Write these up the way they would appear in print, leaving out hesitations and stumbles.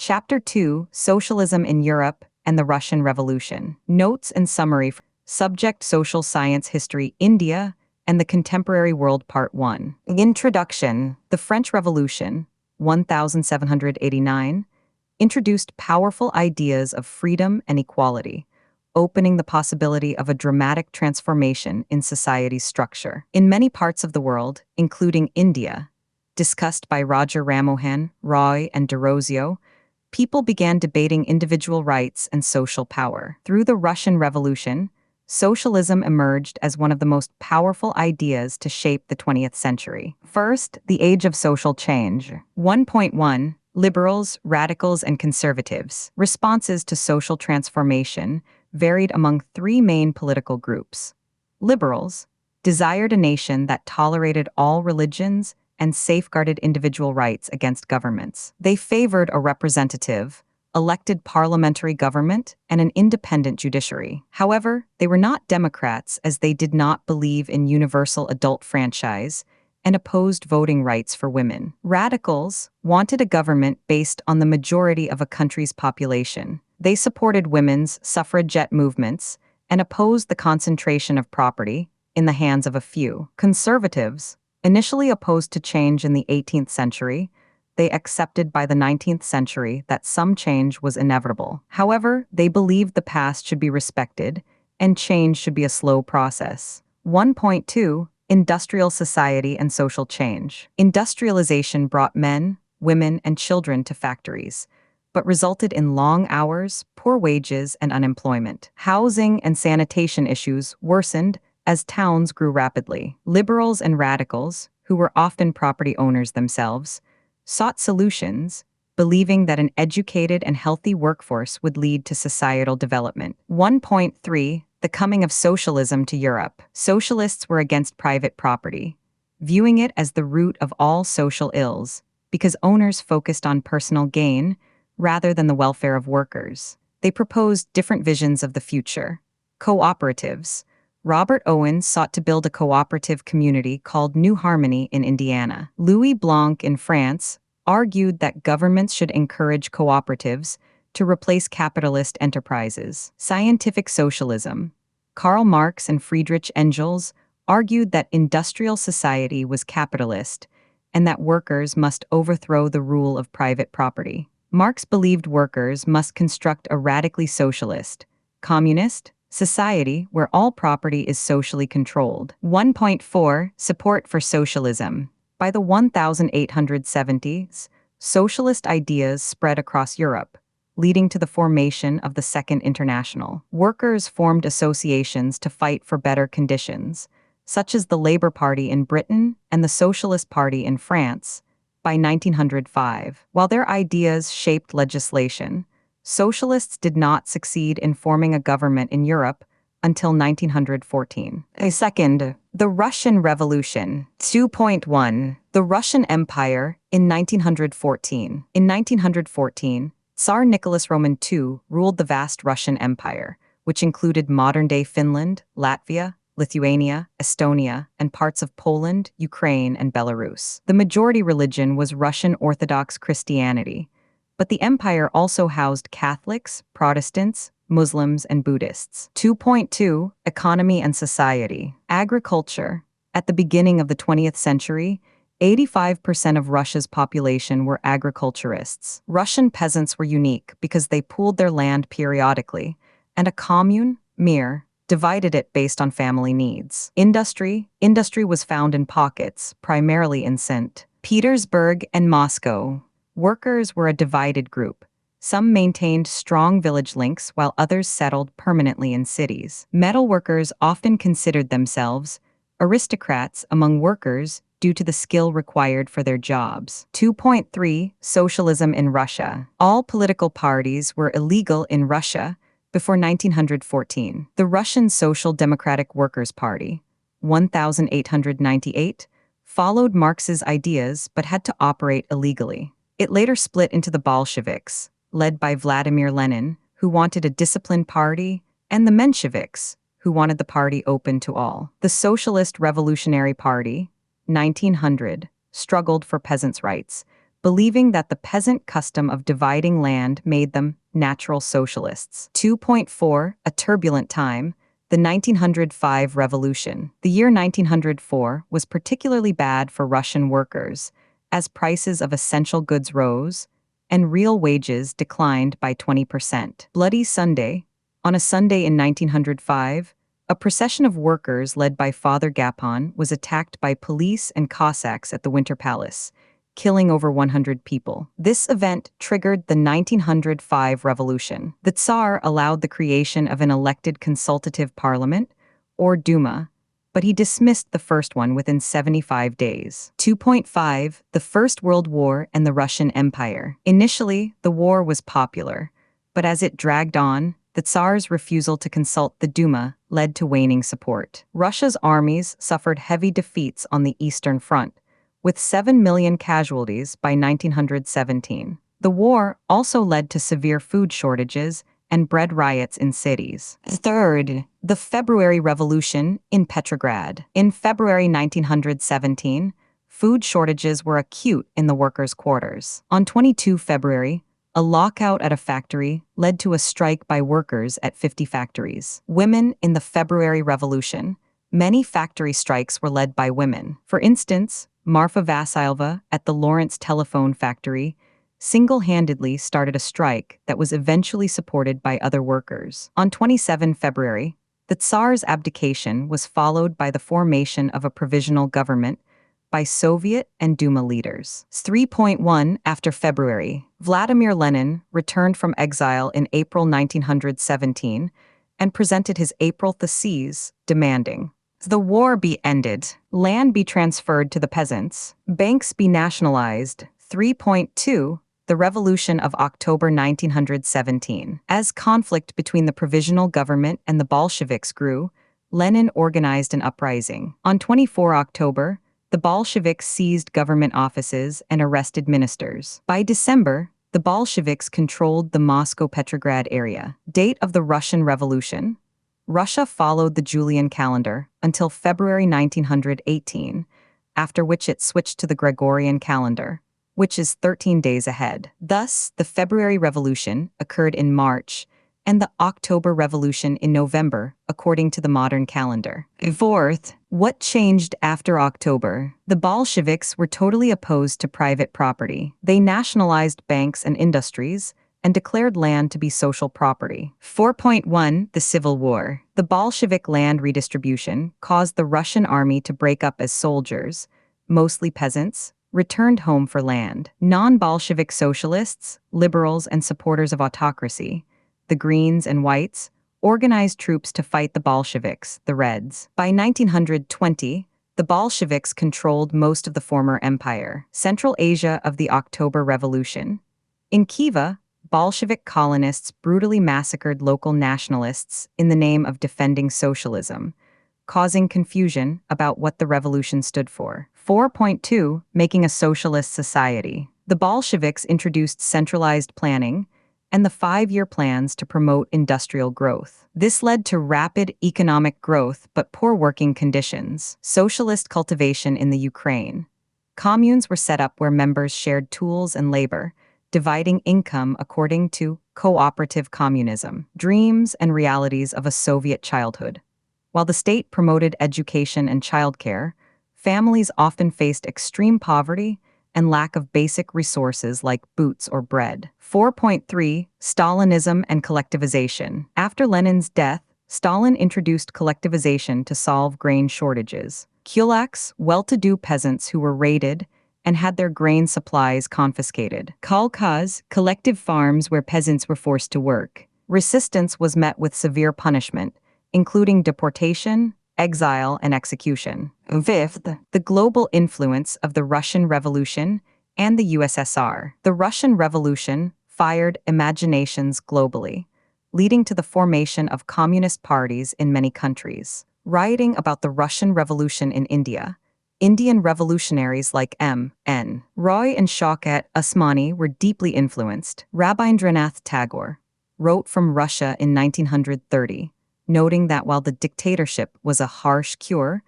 Chapter 2, Socialism in Europe and the Russian Revolution. Notes and summary. Subject: Social Science History, India, and the Contemporary World, Part 1. Introduction. The French Revolution, 1789, introduced powerful ideas of freedom and equality, opening the possibility of a dramatic transformation in society's structure. In many parts of the world, including India, discussed by Roger Ramohan, Roy, and Derozio, people began debating individual rights and social power. Through the Russian Revolution, socialism emerged as one of the most powerful ideas to shape the 20th century. First, the age of social change. 1.1. Liberals, radicals, and conservatives. Responses to social transformation varied among three main political groups. Liberals desired a nation that tolerated all religions and safeguarded individual rights against governments. They favored a representative, elected parliamentary government, and an independent judiciary. However, they were not Democrats, as they did not believe in universal adult franchise and opposed voting rights for women. Radicals wanted a government based on the majority of a country's population. They supported women's suffragette movements and opposed the concentration of property in the hands of a few. Conservatives, initially opposed to change in the 18th century, they accepted by the 19th century that some change was inevitable. However, they believed the past should be respected and change should be a slow process. 1.2. Industrial society and social change. Industrialization brought men, women, and children to factories, but resulted in long hours, poor wages, and unemployment. Housing and sanitation issues worsened as towns grew rapidly. Liberals and radicals, who were often property owners themselves, sought solutions, believing that an educated and healthy workforce would lead to societal development. 1.3. The coming of socialism to Europe. Socialists were against private property, viewing it as the root of all social ills, because owners focused on personal gain rather than the welfare of workers. They proposed different visions of the future. Cooperatives. Robert Owen sought to build a cooperative community called New Harmony in Indiana. Louis Blanc in France argued that governments should encourage cooperatives to replace capitalist enterprises. Scientific socialism. Karl Marx and Friedrich Engels argued that industrial society was capitalist and that workers must overthrow the rule of private property. Marx believed workers must construct a radically socialist, communist, society where all property is socially controlled. 1.4. Support for socialism. By the 1870s, socialist ideas spread across Europe, leading to the formation of the Second International. Workers formed associations to fight for better conditions, such as the Labour Party in Britain and the Socialist Party in France, by 1905. While their ideas shaped legislation, socialists did not succeed in forming a government in Europe until 1914. Second, the Russian Revolution. 2.1. The Russian Empire in 1914. In 1914, Tsar Nicholas Roman II ruled the vast Russian Empire, which included modern-day Finland, Latvia, Lithuania, Estonia, and parts of Poland, Ukraine, and Belarus. The majority religion was Russian Orthodox Christianity, but the empire also housed Catholics, Protestants, Muslims, and Buddhists. 2.2. Economy and society. Agriculture. At the beginning of the 20th century, 85% of Russia's population were agriculturists. Russian peasants were unique because they pooled their land periodically, and a commune, mir, divided it based on family needs. Industry was found in pockets, primarily in St. Petersburg and Moscow. Workers were a divided group. Some maintained strong village links while others settled permanently in cities. Metal workers often considered themselves aristocrats among workers due to the skill required for their jobs. 2.3. Socialism in Russia. All political parties were illegal in Russia before 1914. The Russian Social Democratic Workers' Party, 1898, followed Marx's ideas but had to operate illegally. It later split into the Bolsheviks, led by Vladimir Lenin, who wanted a disciplined party, and the Mensheviks, who wanted the party open to all. The Socialist Revolutionary Party, 1900, struggled for peasants' rights, believing that the peasant custom of dividing land made them natural socialists. 2.4. A turbulent time. The 1905 revolution. The year 1904 was particularly bad for Russian workers, as prices of essential goods rose and real wages declined by 20%. Bloody Sunday. On a Sunday in 1905, a procession of workers led by Father Gapon was attacked by police and Cossacks at the Winter Palace, killing over 100 people. This event triggered the 1905 revolution. The Tsar allowed the creation of an elected consultative parliament, or Duma, but he dismissed the first one within 75 days. 2.5. The First World War and the Russian Empire. Initially, the war was popular, but as it dragged on, the Tsar's refusal to consult the Duma led to waning support. Russia's armies suffered heavy defeats on the Eastern Front, with 7 million casualties by 1917. The war also led to severe food shortages and bread riots in cities. Third, the February Revolution in Petrograd. In February 1917, food shortages were acute in the workers' quarters. On 22 February, a lockout at a factory led to a strike by workers at 50 factories. Women in the February Revolution. Many factory strikes were led by women. For instance, Marfa Vasileva at the Lawrence Telephone Factory single-handedly started a strike that was eventually supported by other workers. On 27 February, the Tsar's abdication was followed by the formation of a provisional government by Soviet and Duma leaders. 3.1. After February, Vladimir Lenin returned from exile in April 1917 and presented his April theses demanding the war be ended, land be transferred to the peasants, banks be nationalized. 3.2. The Revolution of October 1917. As conflict between the provisional government and the Bolsheviks grew, Lenin organized an uprising. On 24 October, the Bolsheviks seized government offices and arrested ministers. By December, the Bolsheviks controlled the Moscow-Petrograd area. Date of the Russian Revolution. Russia followed the Julian calendar until February 1918, after which it switched to the Gregorian calendar, which is 13 days ahead. Thus, the February Revolution occurred in March, and the October Revolution in November, according to the modern calendar. Fourth, what changed after October? The Bolsheviks were totally opposed to private property. They nationalized banks and industries and declared land to be social property. 4.1. The Civil War. The Bolshevik land redistribution caused the Russian army to break up as soldiers, mostly peasants, returned home for land. Non-Bolshevik socialists, liberals, and supporters of autocracy, the Greens and Whites, organized troops to fight the Bolsheviks, the Reds. By 1920, the Bolsheviks controlled most of the former empire. Central Asia of the October Revolution. In Khiva, Bolshevik colonists brutally massacred local nationalists in the name of defending socialism, causing confusion about what the revolution stood for. 4.2. Making a socialist society. The Bolsheviks introduced centralized planning and the 5-year plans to promote industrial growth. This led to rapid economic growth but poor working conditions. Socialist cultivation in the Ukraine. Communes were set up where members shared tools and labor, dividing income according to cooperative communism. Dreams and realities of a Soviet childhood. While the state promoted education and childcare, families often faced extreme poverty and lack of basic resources like boots or bread. 4.3. Stalinism and Collectivization. After Lenin's death, Stalin introduced collectivization to solve grain shortages. Kulaks, well-to-do peasants who were raided and had their grain supplies confiscated. Kolkhaz, collective farms where peasants were forced to work. Resistance was met with severe punishment, including deportation, exile, and execution. Fifth, the global influence of the Russian Revolution and the USSR. The Russian Revolution fired imaginations globally, leading to the formation of communist parties in many countries. Writing about the Russian Revolution in India, Indian revolutionaries like M.N. Roy and Shaukat Usmani were deeply influenced. Rabindranath Tagore wrote from Russia in 1930, noting that while the dictatorship was a harsh cure,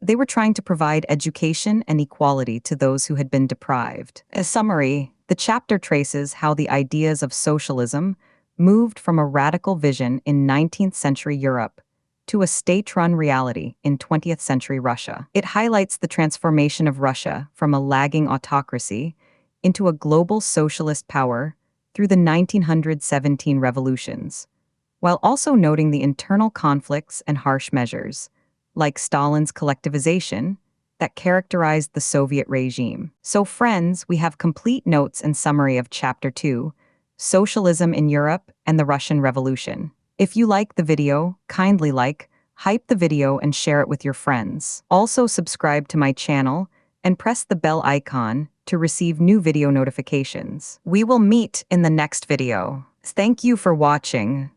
They were trying to provide education and equality to those who had been deprived. As summary, the chapter traces how the ideas of socialism moved from a radical vision in 19th century Europe to a state-run reality in 20th century Russia. It highlights the transformation of Russia from a lagging autocracy into a global socialist power through the 1917 revolutions, while also noting the internal conflicts and harsh measures, like Stalin's collectivization, that characterized the Soviet regime. So friends, we have complete notes and summary of Chapter 2, Socialism in Europe and the Russian Revolution. If you like the video, kindly hype the video and share it with your friends. Also subscribe to my channel and press the bell icon to receive new video notifications. We will meet in the next video. Thank you for watching.